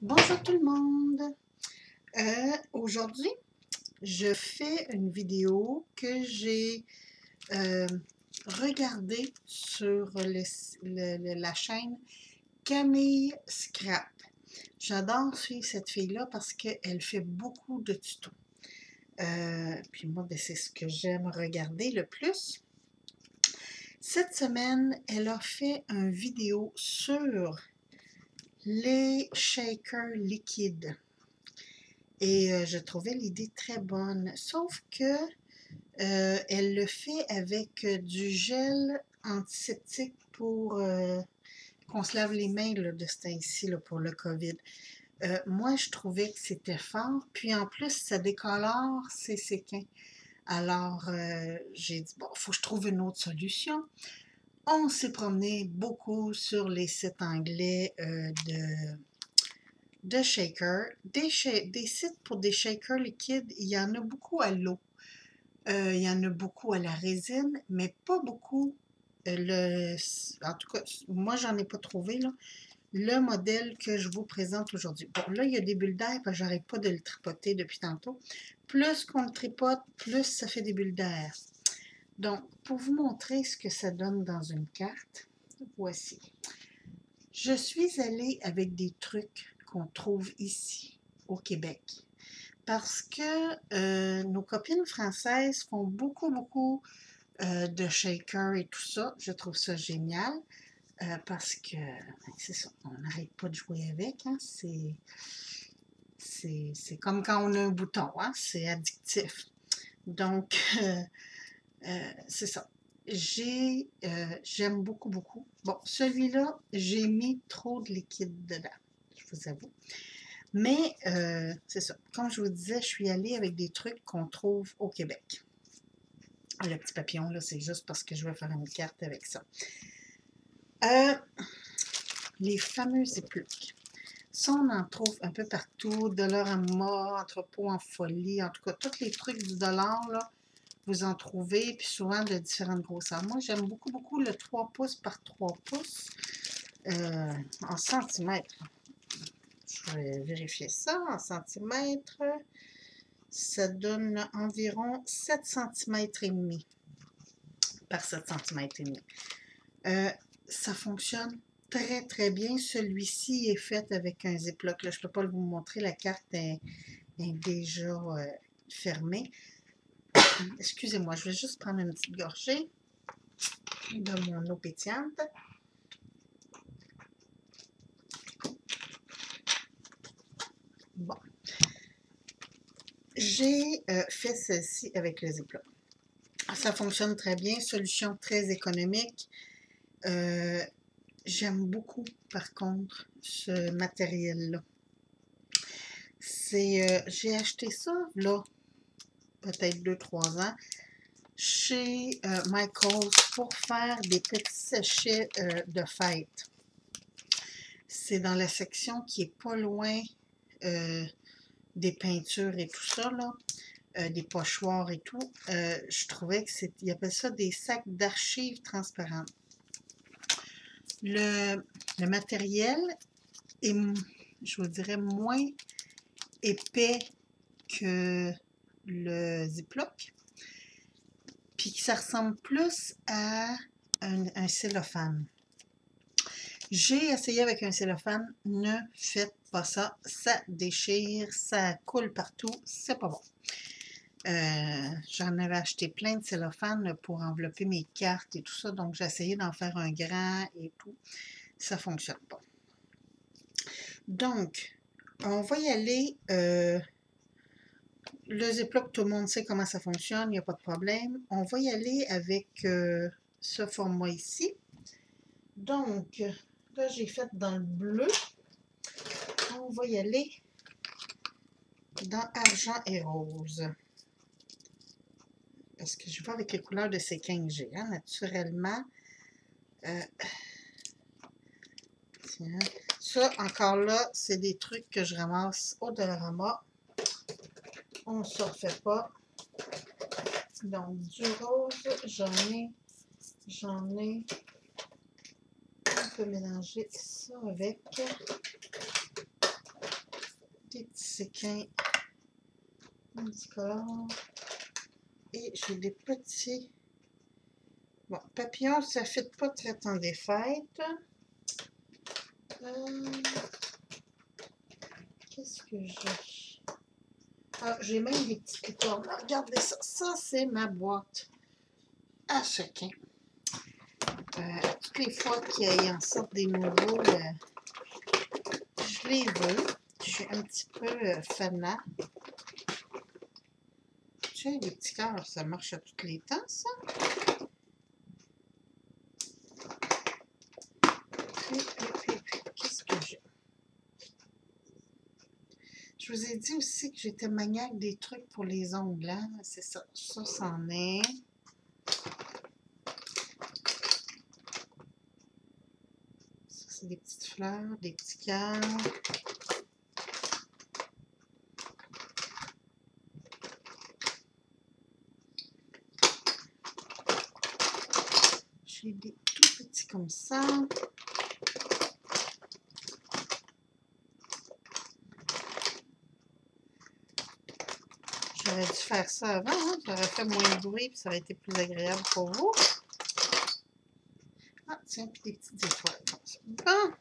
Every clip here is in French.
Bonjour tout le monde. Aujourd'hui, je fais une vidéo que j'ai regardée sur la chaîne Camille Scrap. J'adore suivre cette fille-là parce qu'elle fait beaucoup de tutos. Puis moi, c'est ce que j'aime regarder le plus. Cette semaine, elle a fait une vidéo sur les shakers liquides. Et je trouvais l'idée très bonne, sauf que elle le fait avec du gel antiseptique pour qu'on se lave les mains là, de ce temps-ci là, pour le COVID. Moi, je trouvais que c'était fort, puis en plus, ça décolore ses séquins. Alors, j'ai dit, bon, il faut que je trouve une autre solution. On s'est promené beaucoup sur les sites anglais de shakers. Des sites pour des shakers liquides, il y en a beaucoup à l'eau. Il y en a beaucoup à la résine, mais pas beaucoup. En tout cas, moi, j'en ai pas trouvé, là, le modèle que je vous présente aujourd'hui. Bon, là, il y a des bulles d'air, parce que j'arrête pas de le tripoter depuis tantôt. Plus qu'on le tripote, plus ça fait des bulles d'air. Donc, pour vous montrer ce que ça donne dans une carte, voici. Je suis allée avec des trucs qu'on trouve ici, au Québec. Parce que nos copines françaises font beaucoup de shakers et tout ça. Je trouve ça génial. Parce que, c'est ça, on n'arrête pas de jouer avec. Hein? C'est comme quand on a un bouton. Hein? C'est addictif. Donc, c'est ça. J'aime beaucoup. Bon, celui-là, j'ai mis trop de liquide dedans, je vous avoue. Mais, c'est ça. Comme je vous disais, je suis allée avec des trucs qu'on trouve au Québec. Le petit papillon, là, c'est juste parce que je vais faire une carte avec ça. Les fameux épluques. Ça, on en trouve un peu partout. Dollarama, Entrepôt en folie, en tout cas, tous les trucs du dollar, là, vous en trouvez, puis souvent de différentes grosseurs. Moi, j'aime beaucoup le 3 pouces par 3 pouces en centimètres. Je vais vérifier ça en centimètres. Ça donne environ 7 cm et demi par 7 cm et demi. Ça fonctionne très bien. Celui-ci est fait avec un ziploc. Là, je ne peux pas vous montrer, la carte est déjà fermée. Excusez-moi, je vais juste prendre une petite gorgée de mon eau pétillante. Bon. J'ai fait celle-ci avec le ziploc. Ça fonctionne très bien, solution très économique. J'aime beaucoup, par contre, ce matériel-là. J'ai acheté ça, là, peut-être 2-3 ans, chez Michaels pour faire des petits sachets de fête. C'est dans la section qui est pas loin des peintures et tout ça, là, des pochoirs et tout. Je trouvais que ils appellent ça des sacs d'archives transparentes. Le matériel est, je vous dirais, moins épais que le Ziploc, puis ça ressemble plus à un cellophane. J'ai essayé avec un cellophane, ne faites pas ça, ça déchire, ça coule partout, c'est pas bon. J'en avais acheté plein de cellophane pour envelopper mes cartes et tout ça, donc j'ai essayé d'en faire un grand et tout, ça fonctionne pas. Donc, on va y aller. Le Ziploc, tout le monde sait comment ça fonctionne, il n'y a pas de problème. On va y aller avec ce format ici. Donc, là, j'ai fait dans le bleu. On va y aller dans argent et rose. Parce que je vais avec les couleurs de séquins que j'ai, hein, naturellement. Tiens. Ça, encore là, c'est des trucs que je ramasse au Dollarama. On ne se refait pas. Donc, du rose, j'en ai. On peut mélanger ça avec séquin multicolore. Et j'ai des petits... Bon, papillons, ça ne fit pas très temps des fêtes. Qu'est-ce que j'ai? Ah, j'ai même des petits licornes. Regardez ça. Ça, c'est ma boîte à sequins. Toutes les fois qu'il en sort des nouveaux, je les veux. Je suis un petit peu fanat. Tu sais, des petits cœurs, ça marche à tous les temps, ça. Puis, qu'est-ce que j'ai? Je vous ai dit aussi que j'étais maniaque des trucs pour les ongles, hein? C'est ça. Ça, c'en est. Ça, c'est des petites fleurs, des petits cœurs. J'ai des tout petits comme ça. J'aurais dû faire ça avant, hein? J'aurais fait moins de bruit, puis ça aurait été plus agréable pour vous. Ah, tiens, puis des petites étoiles comme ça. Bon,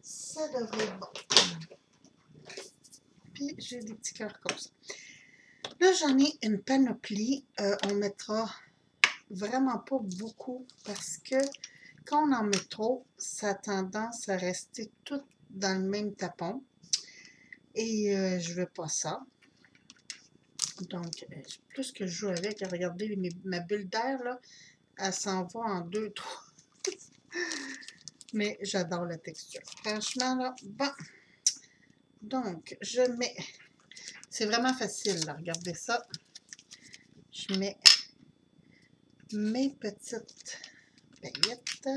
ça devrait être bon. Puis j'ai des petits cœurs comme ça. Là, j'en ai une panoplie. On mettra vraiment pas beaucoup parce que quand on en met trop, ça a tendance à rester tout dans le même tapon. Et je veux pas ça. Donc, plus que je joue avec, regardez, ma bulle d'air, là, elle s'en va en 2, 3. Mais j'adore la texture. Franchement, là, bon. Donc, je mets... C'est vraiment facile, là. Regardez ça. Je mets mes petites paillettes.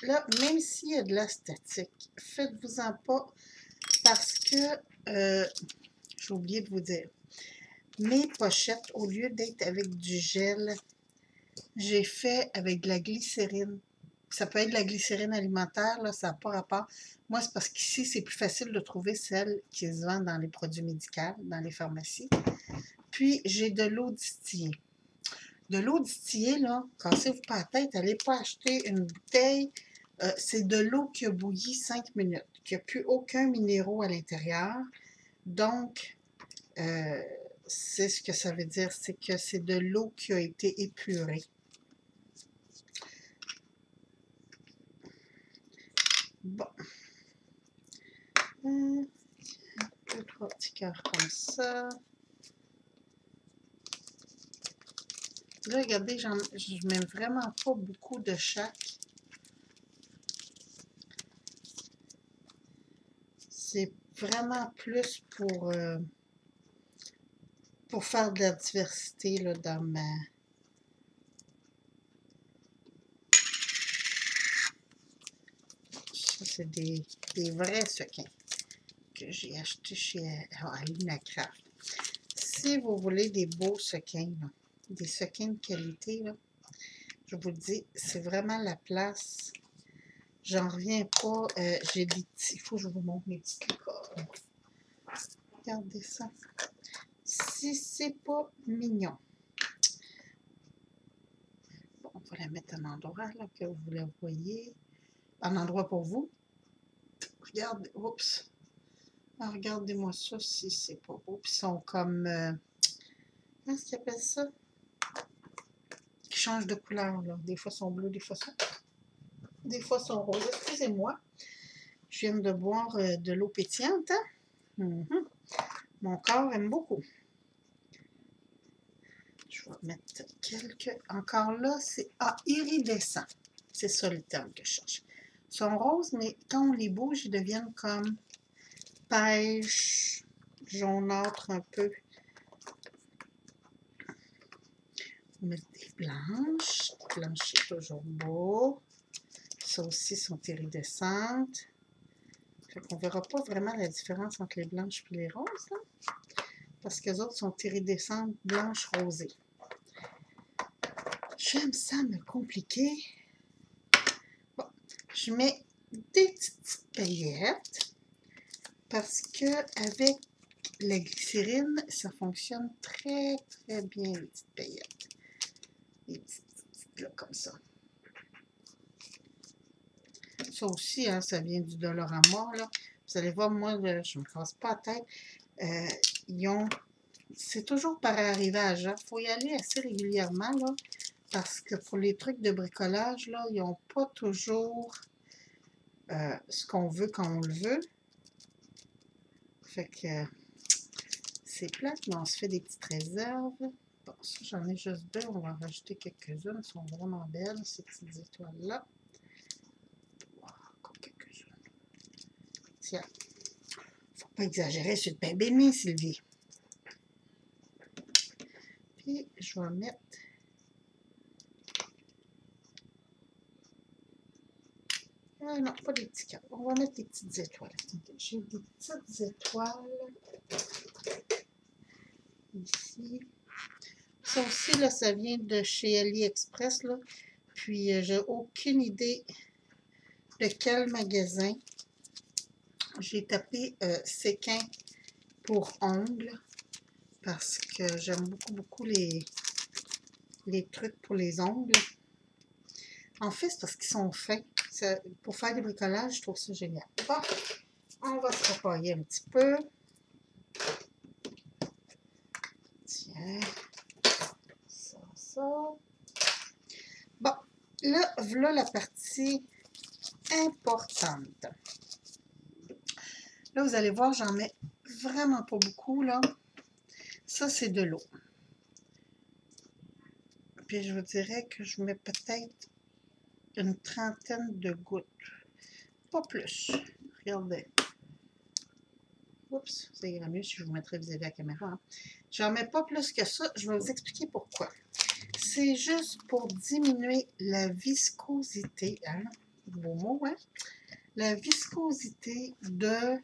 Là, même s'il y a de la statique, faites-vous-en pas parce que, j'ai oublié de vous dire, mes pochettes, au lieu d'être avec du gel, j'ai fait avec de la glycérine. Ça peut être de la glycérine alimentaire, là, ça n'a pas rapport. Moi, c'est parce qu'ici, c'est plus facile de trouver celle qui se vend dans les produits médicaux, dans les pharmacies. Puis, j'ai de l'eau distillée. De l'eau distillée, là, cassez-vous pas la tête, n'allez pas acheter une bouteille. C'est de l'eau qui a bouilli 5 minutes, qui n'a plus aucun minéraux à l'intérieur. Donc, c'est ce que ça veut dire, c'est que c'est de l'eau qui a été épurée. Bon. 2, 3 petits cœurs comme ça. Là, regardez, je mets vraiment pas beaucoup de chaque. C'est vraiment plus pour faire de la diversité là, dans ma... Ça, c'est des vrais sequins que j'ai achetés chez Lunacraft. Si vous voulez des beaux sequins, là, des sequins de qualité, là, je vous le dis, c'est vraiment la place. J'en reviens pas. J'ai des petits... Il faut que je vous montre mes petites licornes. Regardez ça. Si c'est pas mignon. Bon, on va la mettre à un endroit là, que vous la voyez. Un endroit pour vous. Regardez. Oups. Ah, regardez-moi ça si c'est pas beau. Puis ils sont comme... comment est-ce qu'ils appellent ça? Qui changent de couleur, là. Des fois, ils sont bleus, des fois, sont roses. Excusez-moi. Je viens de boire de l'eau pétillante. Hein? Mon corps aime beaucoup. Je vais mettre quelques... Encore là, c'est iridescent. C'est ça le terme que je cherche. Ils sont roses, mais quand on les bouge, ils deviennent comme pêche, jaunâtre un peu. On met des blanches. Les blanches, c'est toujours beau. Ça aussi sont iridescentes. Fait qu'on ne verra pas vraiment la différence entre les blanches et les roses. Là, parce que les autres sont iridescentes, blanches, rosées. J'aime ça me compliquer. Bon, je mets des petites paillettes parce que avec la glycérine, ça fonctionne très, très bien, les petites paillettes. Les petites là, comme ça. Ça aussi, hein, ça vient du Dollarama, là. Vous allez voir, moi, je ne me casse pas la tête. C'est toujours par arrivage. Il faut y aller assez régulièrement, là, parce que pour les trucs de bricolage, là, ils n'ont pas toujours ce qu'on veut quand on le veut. Fait que c'est plate, mais on se fait des petites réserves. Bon, ça, j'en ai juste deux. On va en rajouter quelques-unes. Elles sont vraiment belles, ces petites étoiles-là. Wow, encore quelques-unes. Tiens, faut pas exagérer sur le pain béni, Sylvie. Puis, je vais mettre... Ah non, pas des petits cœurs. On va mettre des petites étoiles. J'ai des petites étoiles ici. Ça aussi, là, ça vient de chez AliExpress, là. Puis, j'ai aucune idée de quel magasin. J'ai tapé séquin pour ongles parce que j'aime beaucoup, beaucoup les trucs pour les ongles. En fait, c'est parce qu'ils sont fins. Pour faire des bricolages, je trouve ça génial. Bon, on va se repailler un petit peu. Tiens, ça. Bon, là, voilà la partie importante. Là, vous allez voir, j'en mets vraiment pas beaucoup, là. Ça, c'est de l'eau. Puis, je vous dirais que je mets peut-être une trentaine de gouttes. Pas plus. Regardez. Oups, ça ira mieux si je vous mettrais vis-à-vis la caméra. Hein. J'en mets pas plus que ça. Je vais vous expliquer pourquoi. C'est juste pour diminuer la viscosité, hein? Beau mot, hein? La viscosité de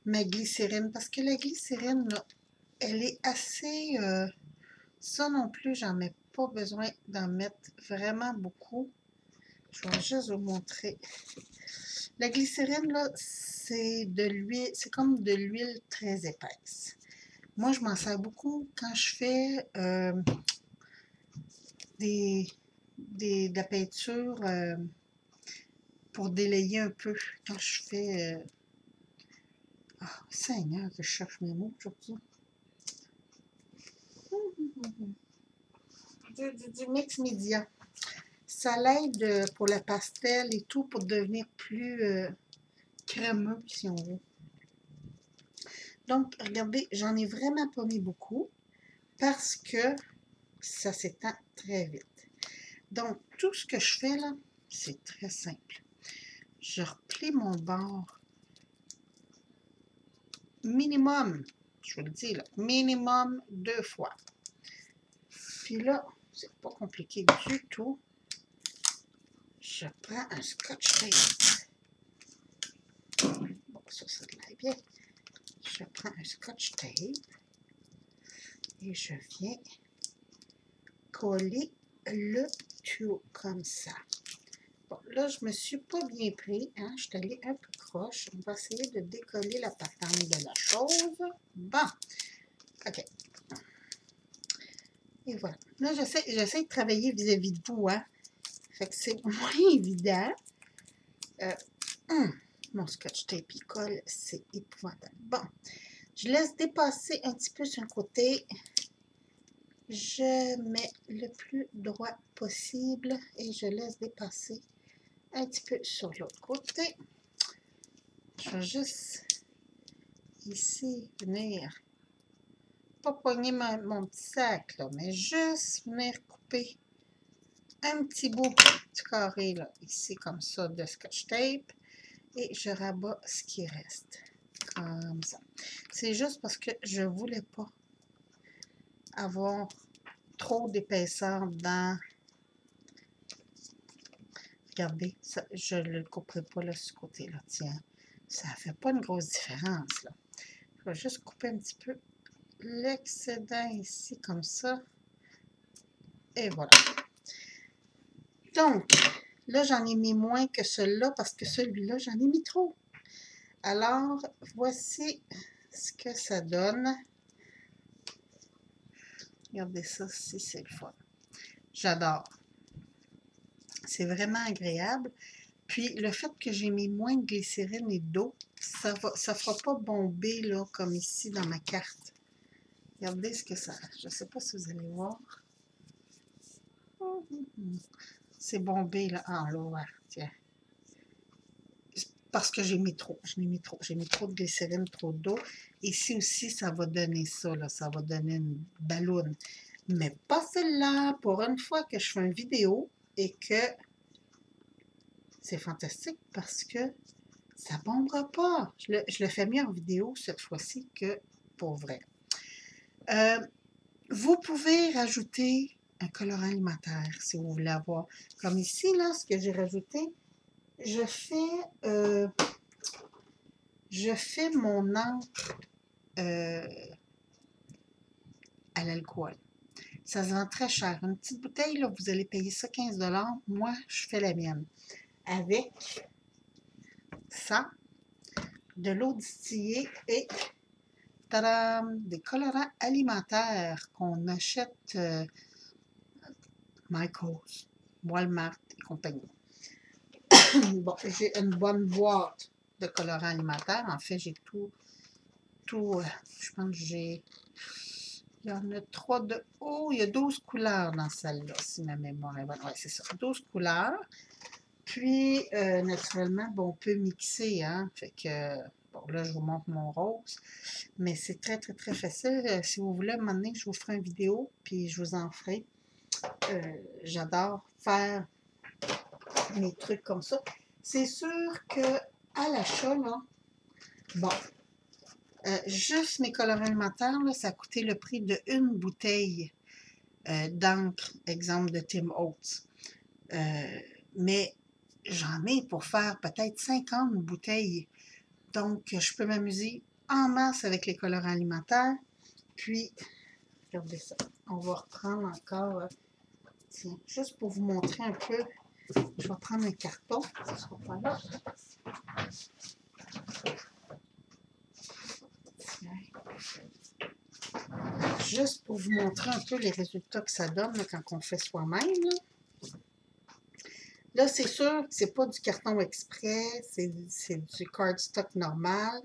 ma glycérine. Parce que la glycérine, là, elle est assez... ça non plus, j'en mets pas besoin d'en mettre vraiment beaucoup. Je vais juste vous montrer. La glycérine, là, c'est de l'huile, c'est comme de l'huile très épaisse. Moi, je m'en sers beaucoup quand je fais de la peinture pour délayer un peu. Quand je fais... Ah, Seigneur, que je cherche mes mots aujourd'hui. Du mix média. Ça l'aide pour la pastel et tout pour devenir plus crémeux, si on veut. Donc, regardez, j'en ai vraiment pas mis beaucoup parce que ça s'étend très vite. Donc, tout ce que je fais là, c'est très simple. Je replie mon bord minimum, je vous le dis là, minimum 2 fois. Puis là, c'est pas compliqué du tout. Je prends un scotch tape. Bon, ça l'air bien. Je prends un scotch tape et je viens coller le tout comme ça. Bon, là, je me suis pas bien pris, hein? Je suis allée un peu croche. On va essayer de décoller la patente de la chose. Bon, OK. Et voilà. Là, j'essaie de travailler vis-à-vis de vous, hein? Fait que c'est moins évident. Mon scotch tape, il colle, c'est épouvantable. Bon, je laisse dépasser un petit peu sur un côté. Je mets le plus droit possible et je laisse dépasser un petit peu sur l'autre côté. Je vais juste ici venir, pas poigner mon petit sac, là, mais juste venir couper un petit bout du carré, là, ici, comme ça, de scotch tape. Et je rabats ce qui reste, comme ça. C'est juste parce que je voulais pas avoir trop d'épaisseur dans... Regardez, ça, je ne le couperai pas là, ce côté-là, tiens. Ça ne fait pas une grosse différence, là. Je vais juste couper un petit peu l'excédent ici, comme ça. Et voilà. Donc, Là, j'en ai mis moins que celui-là parce que celui-là, j'en ai mis trop. Alors, voici ce que ça donne. Regardez ça, si c'est le fun. J'adore. C'est vraiment agréable. Puis, le fait que j'ai mis moins de glycérine et d'eau, ça ne fera pas bomber là, comme ici dans ma carte. Regardez ce que ça... Je ne sais pas si vous allez voir. C'est bombé là. Ah là, ouais, tiens. Parce que j'ai mis trop. J'ai mis trop de glycérine, trop d'eau. Ici aussi, ça va donner ça, là. Ça va donner une balloune. Mais pas celle-là. Pour une fois que je fais une vidéo et que c'est fantastique parce que ça ne bombera pas. Je le fais mieux en vidéo cette fois-ci que pour vrai. Vous pouvez rajouter un colorant alimentaire si vous voulez avoir. Comme ici, là, ce que j'ai rajouté, je fais mon encre à l'alcool. Ça se vend très cher. Une petite bouteille, là, vous allez payer ça 15 $. Moi, je fais la mienne. Avec ça, de l'eau distillée et tadam, des colorants alimentaires qu'on achète Michaels, Walmart et compagnie. Bon, j'ai une bonne boîte de colorants alimentaires. En fait, j'ai tout, je pense que j'ai, il y en a 3 de haut, il y a 12 couleurs dans celle-là, si ma mémoire est bonne. Oui, c'est ça, 12 couleurs. Puis, naturellement, bon, on peut mixer, hein, fait que, bon, là, je vous montre mon rose, mais c'est très, très, très facile. Si vous voulez, à un moment donné, je vous ferai une vidéo, puis je vous en ferai. J'adore faire mes trucs comme ça. C'est sûr que à l'achat, là, bon, juste mes colorants alimentaires, là, ça a coûté le prix d'une bouteille d'encre, exemple de Tim Holtz. Mais j'en ai pour faire peut-être 50 bouteilles. Donc, je peux m'amuser en masse avec les colorants alimentaires. Puis, regardez ça. On va reprendre encore, tiens, juste pour vous montrer un peu. Je vais prendre un carton. Ça sera pas là. Juste pour vous montrer un peu les résultats que ça donne là, quand on fait soi-même. Là, c'est sûr que c'est pas du carton exprès, c'est du cardstock normal.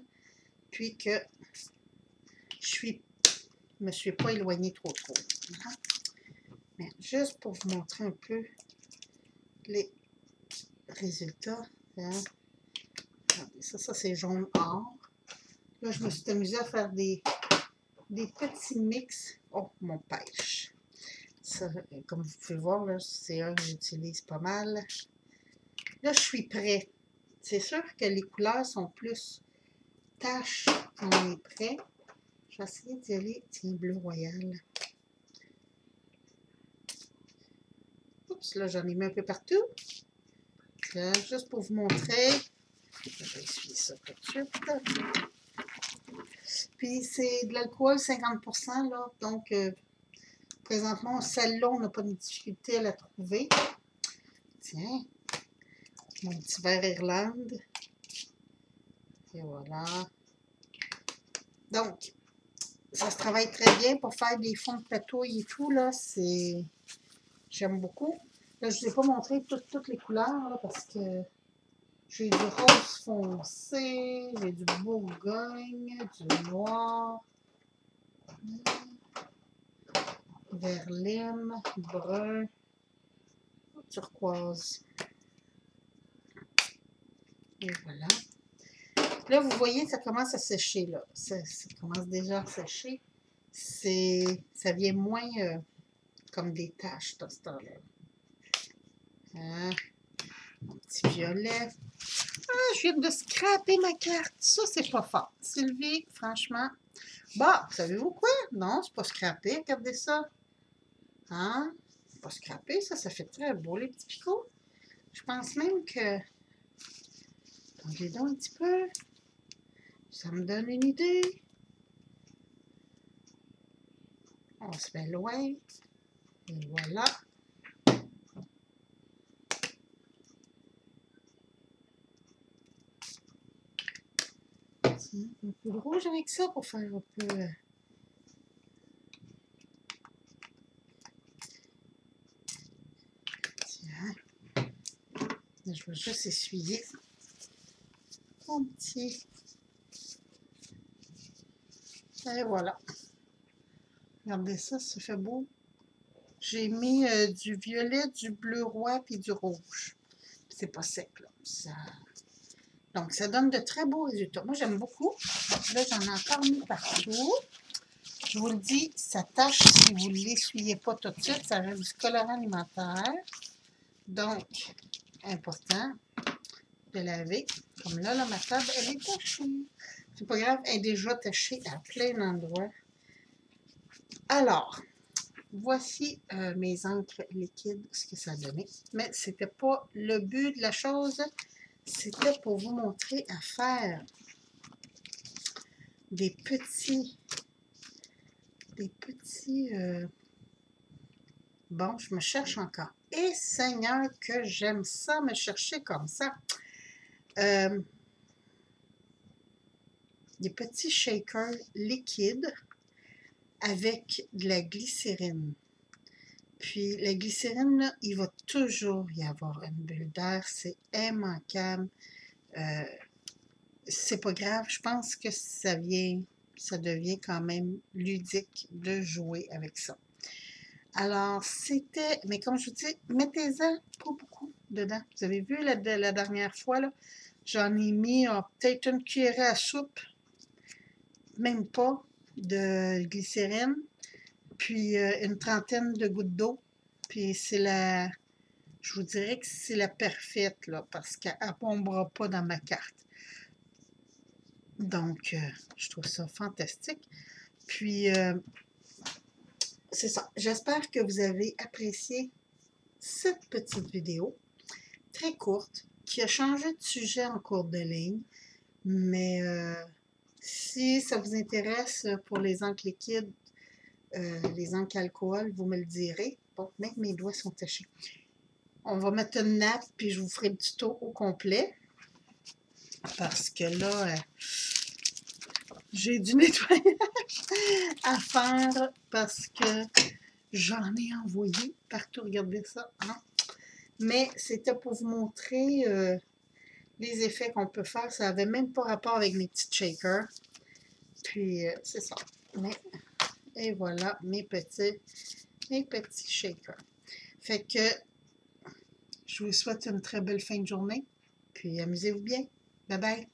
Puis que je me suis pas éloignée trop. Hein? Mais juste pour vous montrer un peu les résultats. Hein? Ça c'est jaune or. Là, je me suis amusée à faire des petits mix. Oh, mon pêche. Ça, comme vous pouvez voir, c'est un que j'utilise pas mal. Là, je suis prêt. C'est sûr que les couleurs sont plus taches quand on est prêt. Je vais essayer d'y aller. Tiens, bleu royal. Oups, là, j'en ai mis un peu partout. Là, juste pour vous montrer. Je vais essuyer ça tout de suite. Puis, c'est de l'alcool, 50%, là. Donc, présentement, celle-là, on n'a pas de difficulté à la trouver. Tiens, mon petit verre Irlande. Et voilà. Donc, ça se travaille très bien pour faire des fonds de patouille et tout, là. J'aime beaucoup. Là, je ne vous ai pas montré toutes les couleurs, là, parce que j'ai du rose foncé, j'ai du bourgogne, du noir, vert lime, brun, turquoise. Et voilà. Là, vous voyez, ça commence à sécher, là. Ça commence déjà à sécher. Ça vient moins comme des taches dans ce temps-là. Hein? Mon petit violet. Ah, je viens de scraper ma carte. Ça, c'est pas fort. Sylvie, franchement. Bah, savez-vous quoi? Non, c'est pas scrappé. Regardez ça. Hein? C'est pas scrappé, ça fait très beau, les petits picots. Je pense même que... Attendez donc un petit peu. Ça me donne une idée. On se met loin. Et voilà. Tiens, un peu de rouge avec ça pour faire un peu... Tiens, je vais juste essuyer mon petit... Et voilà. Regardez ça, ça fait beau. J'ai mis du violet, du bleu roi puis du rouge. C'est pas sec, là. Donc, ça donne de très beaux résultats. Moi, j'aime beaucoup. Là, j'en ai encore mis partout. Je vous le dis, ça tâche si vous ne l'essuyez pas tout de suite. Ça reste du colorant alimentaire. Donc, important de laver. Comme là, ma table, elle est tachée. C'est pas grave, elle est déjà tachée à plein d'endroits. Alors, voici mes encres liquides, ce que ça donnait. Mais c'était pas le but de la chose. C'était pour vous montrer à faire des petits... Bon, je me cherche encore. Et Seigneur, que j'aime ça, me chercher comme ça. Des petits shakers liquides avec de la glycérine. Puis la glycérine, là, il va toujours y avoir une bulle d'air. C'est immanquable. C'est pas grave. Je pense que ça devient quand même ludique de jouer avec ça. Alors, c'était... Mais comme je vous dis, mettez-en pas beaucoup dedans. Vous avez vu la dernière fois, là, j'en ai mis peut-être une cuillerée à soupe, même pas, de glycérine, puis une trentaine de gouttes d'eau. Puis c'est la... Je vous dirais que c'est la parfaite, là, parce qu'elle ne bombera pas dans ma carte. Donc, je trouve ça fantastique. Puis... c'est ça. J'espère que vous avez apprécié cette petite vidéo très courte qui a changé de sujet en cours de ligne. Mais si ça vous intéresse pour les encres liquides, les encres alcool, vous me le direz. Bon, même mes doigts sont tachés. On va mettre une nappe puis je vous ferai le tuto au complet. Parce que là, j'ai du nettoyage à faire parce que j'en ai envoyé partout. Regardez ça. Hein? Mais c'était pour vous montrer les effets qu'on peut faire. Ça n'avait même pas rapport avec mes petits shakers. Puis, c'est ça. Et voilà mes petits shakers. Fait que, je vous souhaite une très belle fin de journée. Puis, amusez-vous bien. Bye bye.